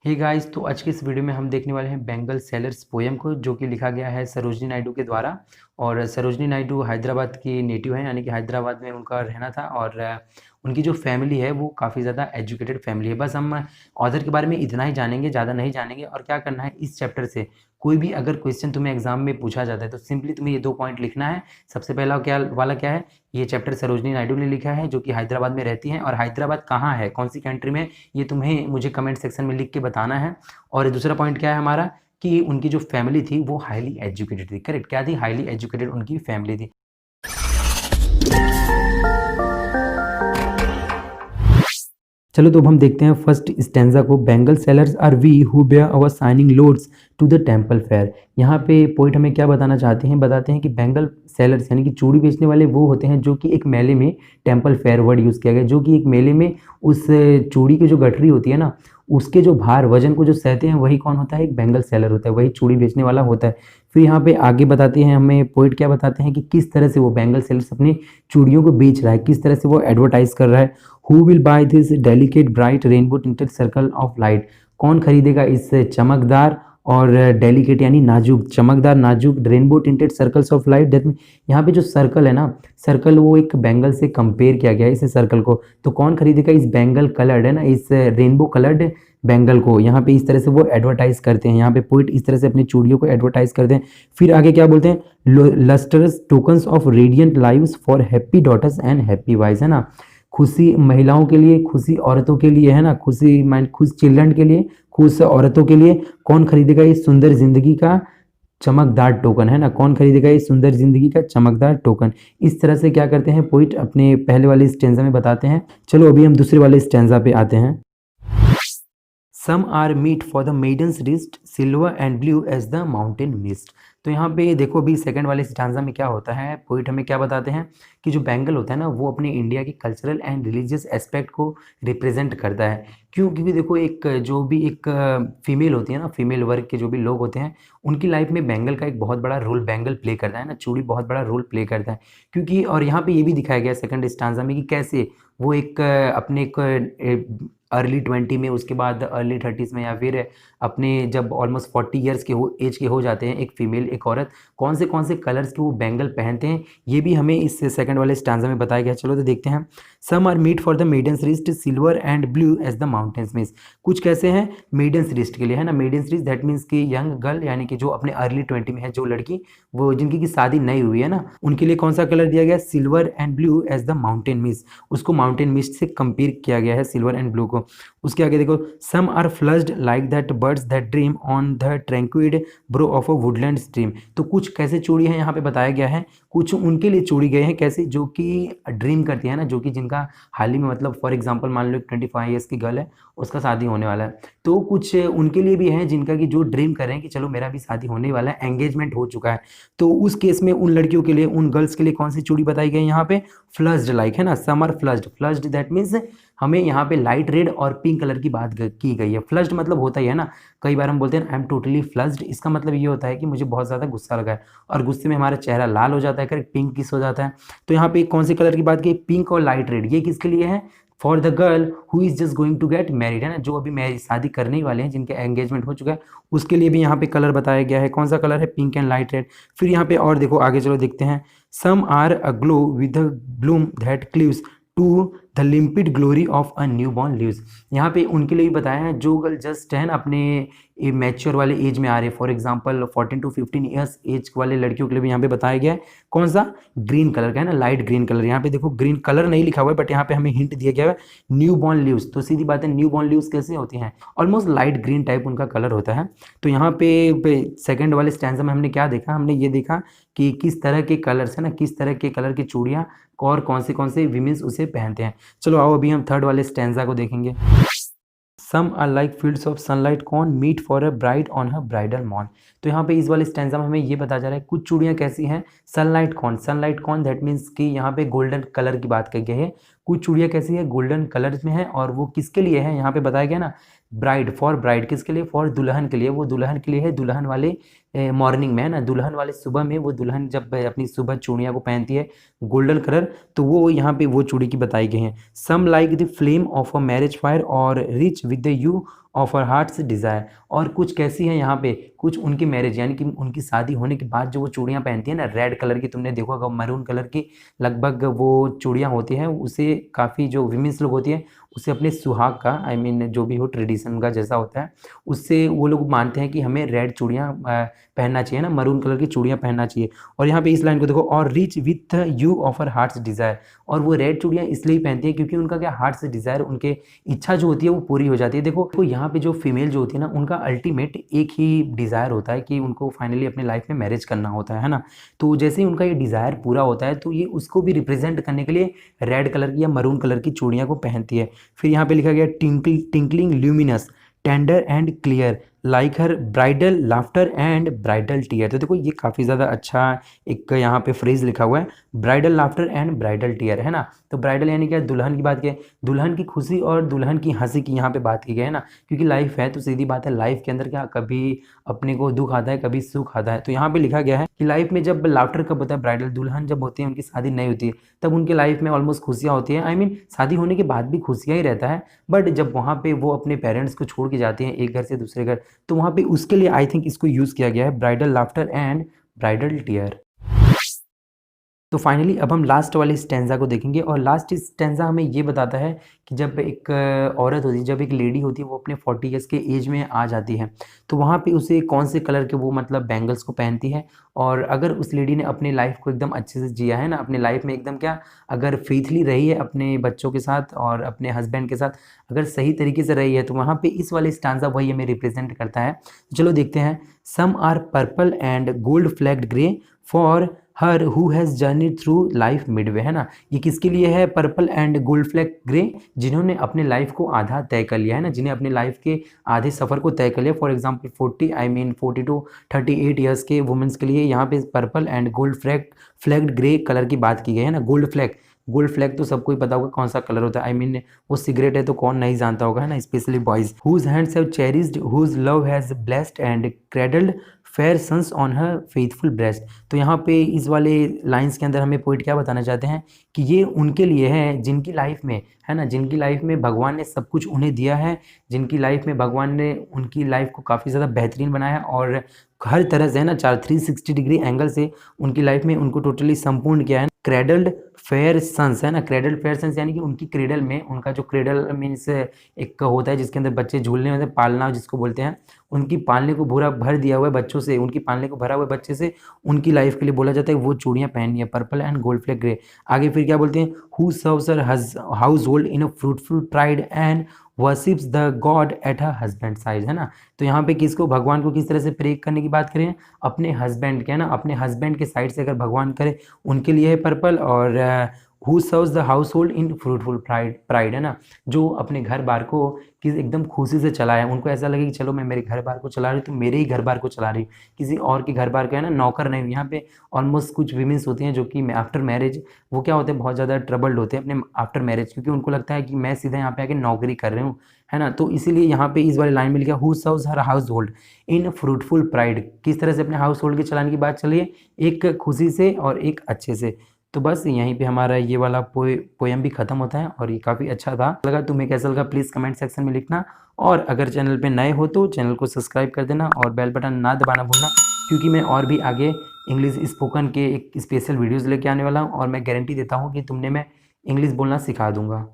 Hey guys, तो आज के इस वीडियो में हम देखने वाले हैं बेंगल सेलर्स पोयम को, जो कि लिखा गया है सरोजनी नायडू के द्वारा। और सरोजनी नायडू हैदराबाद की नेटिव हैं, यानी कि हैदराबाद में उनका रहना था। और उनकी जो फैमिली है वो काफ़ी ज़्यादा एजुकेटेड फैमिली है। बस हम ऑथर के बारे में इतना ही जानेंगे, ज़्यादा नहीं जानेंगे। और क्या करना है, इस चैप्टर से कोई भी अगर क्वेश्चन तुम्हें एग्जाम में पूछा जाता है तो सिंपली तुम्हें ये 2 पॉइंट लिखना है। सबसे पहला क्या है, ये चैप्टर सरोजनी नायडू ने लिखा है, जो कि हैदराबाद में रहती हैं। और हैदराबाद कहाँ है, कौन सी कंट्री में, ये तुम्हें मुझे कमेंट सेक्शन में लिख के बताना है। और दूसरा पॉइंट क्या है हमारा, कि उनकी जो फैमिली थी वो हाईली एजुकेटेड थी। करेक्ट, क्या थी? हाईली एजुकेटेड उनकी फैमिली थी। चलो तो अब हम देखते हैं फर्स्ट स्टैंजा को। Bangle sellers are we who bear our shining loads to the temple fair. यहाँ पे पोइट हमें क्या बताना चाहते हैं, बताते हैं कि बेंगल सेलर्स यानी कि चूड़ी बेचने वाले वो होते हैं जो कि एक मेले में, टेम्पल फेयर वर्ड यूज़ किया गया, जो कि एक मेले में उस चूड़ी की जो गठरी होती है ना, उसके जो भार वजन को जो सहते हैं वही कौन होता है, एक बेंगल सेलर होता है, वही चूड़ी बेचने वाला होता है। फिर यहाँ पे आगे बताते हैं हमें पोइट क्या बताते हैं कि किस तरह से वो बेंगल सेलर्स अपनी चूड़ियों को बेच रहा है, किस तरह से वो एडवर्टाइज कर रहा है। Who will by this delicate bright rainbow tinted circle of light. कौन खरीदेगा इस चमकदार और डेलिकेट यानी नाजुक, चमकदार नाजुक rainbow tinted circles of light. That यहाँ पे जो सर्कल है ना, सर्कल वो एक बेंगल से कंपेयर किया गया है इस सर्कल को। तो कौन खरीदेगा इस बेंगल कलर्ड है ना, इस रेनबो कलर्ड बेंगल को। यहाँ पे इस तरह से वो एडवर्टाइज करते हैं, यहाँ पे पोइट इस तरह से अपनी चूड़ियों को एडवर्टाइज करते हैं। फिर आगे क्या बोलते हैं, lustrous tokens of radiant lives for happy daughters and happy wives, है ना। खुशी महिलाओं के लिए, खुशी औरतों के लिए, है ना, खुशी माइंड खुश चिल्ड्रन के लिए, खुश औरतों के लिए। कौन खरीदेगा ये सुंदर जिंदगी का चमकदार टोकन, है ना, कौन खरीदेगा ये सुंदर जिंदगी का चमकदार टोकन। इस तरह से क्या करते हैं पोइट अपने पहले वाले स्टेंजा में बताते हैं। चलो अभी हम दूसरे वाले स्टेंजा पे आते हैं। Some are meet for the maiden's wrist silver and blue as the mountain mist. तो यहाँ पे देखो अभी सेकंड वाले स्टांजा में क्या होता है, पोइट हमें क्या बताते हैं कि जो बेंगल होता है ना, वो अपने इंडिया के कल्चरल एंड रिलीजियस एस्पेक्ट को रिप्रेजेंट करता है। क्यों? क्योंकि देखो एक जो भी एक फीमेल होती है ना, फीमेल वर्ग के जो भी लोग होते हैं, उनकी लाइफ में बेंगल का एक बहुत बड़ा रोल बेंगल प्ले करता है ना, चूड़ी बहुत बड़ा रोल प्ले करता है। क्योंकि और यहाँ पे ये भी दिखाया गया सेकंड स्टांजा में कि कैसे वो एक अपने एक अर्ली 20 में, उसके बाद अर्ली 30s में, या फिर अपने जब ऑलमोस्ट 40 ईयर्स के एज के हो जाते हैं एक फीमेल, एक औरत, कौन से कलर्स के वो बेंगल पहनते हैं, ये भी हमें इस सेकंड वाले स्टांजा में बताया गया। चलो तो देखते हैं। Some are meet for the maiden's wrist silver and blue as the mountains means. कुछ कैसे हैं मेडन्स रिस्ट के लिए, है ना, मेडन्स रिस्ट दैट मीन्स कि यंग गर्ल, यानी कि जो अपने अर्ली 20 में है जो लड़की, वो जिनकी की शादी नहीं हुई है ना, उनके लिए कौन सा कलर दिया गया, silver and blue as the mountain mist. उसको माउंटेन मिस्ट से कंपेयर किया गया है, सिल्वर एंड ब्लू को। उसके आगे देखो, some are flushed like that birds that dream on the tranquil brow of a woodland stream. तो कुछ कैसे चूड़ी हैं यहाँ पे बताया गया है, कुछ उनके लिए चूड़ी गए हैं कैसे, जो कि ड्रीम करती है ना, जो कि जिनका हाल ही में, मतलब फॉर एग्जांपल मान लो 25 ईयर्स की गर्ल है, उसका शादी होने वाला है, तो कुछ उनके लिए भी हैं जिनका कि जो ड्रीम कर रहे हैं कि चलो मेरा भी शादी होने वाला है, एंगेजमेंट हो चुका है। तो उस केस में उन लड़कियों के लिए, उन गर्ल्स के लिए कौन सी चूड़ी बताई गई यहाँ पे, फ्लज्ड लाइक, है ना, सम आर फ्लज्ड। फ्लज्ड दैट मीन्स हमें यहाँ पे लाइट रेड और पिंक कलर की बात की गई है। फ्लज्ड मतलब होता ही है ना, कई बार हम बोलते हैं आई एम टोटली फ्लज्ड, इसका मतलब ये होता है कि मुझे बहुत ज़्यादा गुस्सा लगा है, और गुस्से में हमारा चेहरा लाल हो जाता है, करेक्ट, पिंक किस हो जाता है। तो यहाँ पे कौन से कलर की बात की, पिंक और लाइट रेड। ये किसके लिए है, for the girl who is just going to get married, है ना, जो अभी मैरिज शादी करने ही वाले हैं, जिनके एंगेजमेंट हो चुका है, उसके लिए भी यहाँ पे कलर बताया गया है। कौन सा कलर है, पिंक एंड लाइट रेड। फिर यहाँ पे और देखो आगे चलो देखते हैं। Some are aglow with the bloom that cleaves to the limpid glory of a newborn leaves. यहाँ पे उनके लिए भी बताया है जो गर्ल जस्ट है ना अपने मैच्योर वाले एज में आ रहे, for example 14 to 15 years age वाले लड़कियों के लिए भी यहाँ पे बताया गया है। कौन सा, ग्रीन कलर का, है ना, लाइट ग्रीन कलर। यहाँ पे देखो ग्रीन कलर नहीं लिखा हुआ है, बट यहाँ पे हमें हिंट दिया गया है न्यू बॉर्न लीव्स। तो सीधी बात है, न्यू बॉर्न लीव्स कैसे होती हैं, ऑलमोस्ट लाइट ग्रीन टाइप उनका कलर होता है। तो यहाँ पे सेकेंड वाले स्टैंजा में हमने क्या देखा, हमने ये देखा कि किस तरह के कलर्स है ना, किस तरह के कलर की चूड़ियाँ और कौन से विमेंस उसे पहनते हैं। चलो आओ अभी हम थर्ड वाले स्टैंजा को देखेंगे। Some are like fields of sunlit corn meet for a bride on her bridal morn. तो यहाँ पे इस वाले स्टैंजा में हमें ये बताया जा रहा है कुछ चूड़ियाँ कैसी हैं, sunlit corn. Sunlit corn that means कि यहाँ पे गोल्डन कलर की बात कही गई है। कुछ चूड़ियाँ कैसी है, गोल्डन कलर में है, और वो किसके लिए है, यहाँ पे बताया गया ना, ब्राइड, फॉर ब्राइड, किसके लिए, फॉर दुल्हन के लिए। वो दुल्हन के लिए है, दुल्हन वाले मॉर्निंग में, है ना, दुल्हन वाले सुबह में, वो दुल्हन जब अपनी सुबह चूड़ियाँ को पहनती है गोल्डन कलर, तो वो यहाँ पे वो चूड़ी की बताई गई हैं। Some like the flame of a marriage fire और rich with the hue of her heart's desire. और कुछ कैसी है यहाँ पे, कुछ उनकी मैरिज यानी कि उनकी शादी होने के बाद जो वो चूड़ियाँ पहनती है ना रेड कलर की, तुमने देखा होगा मरून कलर की लगभग वो चूड़ियाँ होती हैं, उसे काफ़ी जो विमेंस लोग होती है उसे अपने सुहाग का आई मीन जो भी हो ट्रेडिशन का जैसा होता है उससे वो लोग मानते हैं कि हमें रेड चूड़ियाँ पहनना चाहिए ना, मरून कलर की चूड़ियाँ पहनना चाहिए। और यहाँ पे इस लाइन को देखो, और rich with you offer hearts desire. और वो रेड चूड़ियाँ इसलिए पहनती है क्योंकि उनका क्या हार्ट से डिज़ायर, उनके इच्छा जो होती है वो पूरी हो जाती है। देखो यहाँ पे जो फीमेल जो होती है ना उनका अल्टीमेट एक ही डिज़ायर होता है कि उनको फाइनली अपने लाइफ में मैरिज करना होता है ना। तो जैसे ही उनका ये डिज़ायर पूरा होता है तो ये उसको भी रिप्रेजेंट करने के लिए रेड कलर की या मरून कलर की चूड़ियाँ को पहनती है। फिर यहाँ पे लिखा गया tinkling luminous tender and clear like her bridal laughter and bridal tear. तो देखो ये काफ़ी ज़्यादा अच्छा एक यहाँ पे फ्रेज लिखा हुआ है, bridal laughter and bridal tear, है ना। तो ब्राइडल यानी क्या, दुल्हन की बात की, दुल्हन की खुशी और दुल्हन की हंसी की यहाँ पे बात की गई है ना, क्योंकि लाइफ है तो सीधी बात है, लाइफ के अंदर क्या कभी अपने को दुख आता है कभी सुख आता है। तो यहाँ पे लिखा गया है कि लाइफ में जब लाफ्टर कब होता है, ब्राइडल दुल्हन जब होती है उनकी शादी नहीं होती है तब उनके लाइफ में ऑलमोस्ट खुशियाँ होती हैं। आई मीन शादी होने के बाद भी खुशियाँ ही रहता है, बट जब वहाँ पे वो अपने पेरेंट्स को छोड़ के जाते हैं एक घर से दूसरे घर, तो वहाँ पे उसके लिए आई थिंक इसको यूज़ किया गया है, bridal laughter and bridal tear. तो फाइनली अब हम लास्ट वाली स्टैंजा को देखेंगे, और लास्ट स्टैंजा हमें ये बताता है कि जब एक औरत होती है, जब एक लेडी होती है वो अपने 40 ईयर्स के एज में आ जाती है तो वहाँ पे उसे कौन से कलर के वो मतलब बैंगल्स को पहनती है। और अगर उस लेडी ने अपनी लाइफ को एकदम अच्छे से जिया है ना, अपने लाइफ में एकदम क्या अगर फेथली रही है अपने बच्चों के साथ और अपने हस्बैंड के साथ, अगर सही तरीके से रही है, तो वहाँ पे इस वाले स्टांजा वही हमें रिप्रेजेंट करता है। चलो देखते हैं। Some are purple and gold flecked grey for her who has journey through life midway, है ना। ये किसके लिए है, purple and gold flecked grey, जिन्होंने अपने लाइफ को आधा तय कर लिया है ना, जिन्हें अपने लाइफ के आधे सफ़र को तय कर लिया। फॉर एग्जांपल 40 टू 38 ईयर्स के वुमेंस के लिए यहाँ पे purple and gold flecked grey colour की बात की गई है ना। गोल्ड फ्लैग तो सबको ही पता होगा कौन सा कलर होता है, आई मीन वो सिगरेट है तो कौन नहीं जानता होगा, है ना, specially boys. Whose hands have cherished whose love has blessed and cradled fair sons on her faithful breast. तो यहाँ पे इस वाले लाइंस के अंदर हमें पोइट क्या बताना चाहते हैं कि ये उनके लिए है जिनकी लाइफ में, है ना, जिनकी लाइफ में भगवान ने सब कुछ उन्हें दिया है, जिनकी लाइफ में भगवान ने उनकी लाइफ को काफ़ी ज़्यादा बेहतरीन बनाया है और हर तरह से, है ना, 360 डिग्री एंगल से उनकी लाइफ में उनको टोटली संपूर्ण किया है। क्रेडल्ड फेयर सन्स, है ना, क्रेडल्ड फेयर सन्स यानी कि उनकी क्रेडल में, उनका जो क्रेडल मीन्स एक होता है जिसके अंदर बच्चे झूलने में पालना जिसको बोलते हैं, उनकी पालने को पूरा भर दिया हुआ है बच्चों से, उनकी पालने को भरा हुआ बच्चे से उनकी लाइफ के लिए बोला जाता है वो चूड़ियाँ पहननी है, purple and gold flecked grey. आगे फिर क्या बोलते हैं, who serves her house hold in a fruitful pride and worships the God at her husband side, है ना। तो यहाँ पे किसको, भगवान को किस तरह से प्रे करने की बात करें, अपने हस्बैंड के, है ना, अपने हस्बैंड के साइड से अगर भगवान करे उनके लिए है पर्पल। और who serves the house hold in fruitful pride, है ना, जो अपने घर बार को किस एकदम खुशी से चलाए, उनको ऐसा लगे कि चलो मैं मेरे घर बार को चला रही हूँ तो मेरे ही घर बार को चला रही हूँ, किसी और के घर बार का, है ना, नौकर नहीं। यहाँ पे ऑलमोस्ट कुछ वीमेंस होती हैं जो कि आफ्टर मैरिज वो क्या होते हैं, बहुत ज़्यादा ट्रबल्ड होते हैं अपने आफ्टर मैरिज, क्योंकि उनको लगता है कि मैं सीधा यहाँ पे आके नौकरी कर रही हूँ, है ना। तो इसीलिए यहाँ पे इस वाले लाइन में लिखा who serves her house hold in fruitful pride, किस तरह से अपने हाउस होल्ड के चलाने की बात चलिए, एक खुशी से और एक अच्छे से। तो बस यहीं पे हमारा ये वाला पोएम भी ख़त्म होता है और ये काफ़ी अच्छा था। लगा तुम्हें कैसा लगा प्लीज़ कमेंट सेक्शन में लिखना, और अगर चैनल पे नए हो तो चैनल को सब्सक्राइब कर देना और बेल बटन ना दबाना भूलना, क्योंकि मैं और भी आगे इंग्लिश स्पोकन के एक स्पेशल वीडियोज़ लेके आने वाला हूँ और मैं गारंटी देता हूँ कि तुमने मैं इंग्लिश बोलना सिखा दूँगा।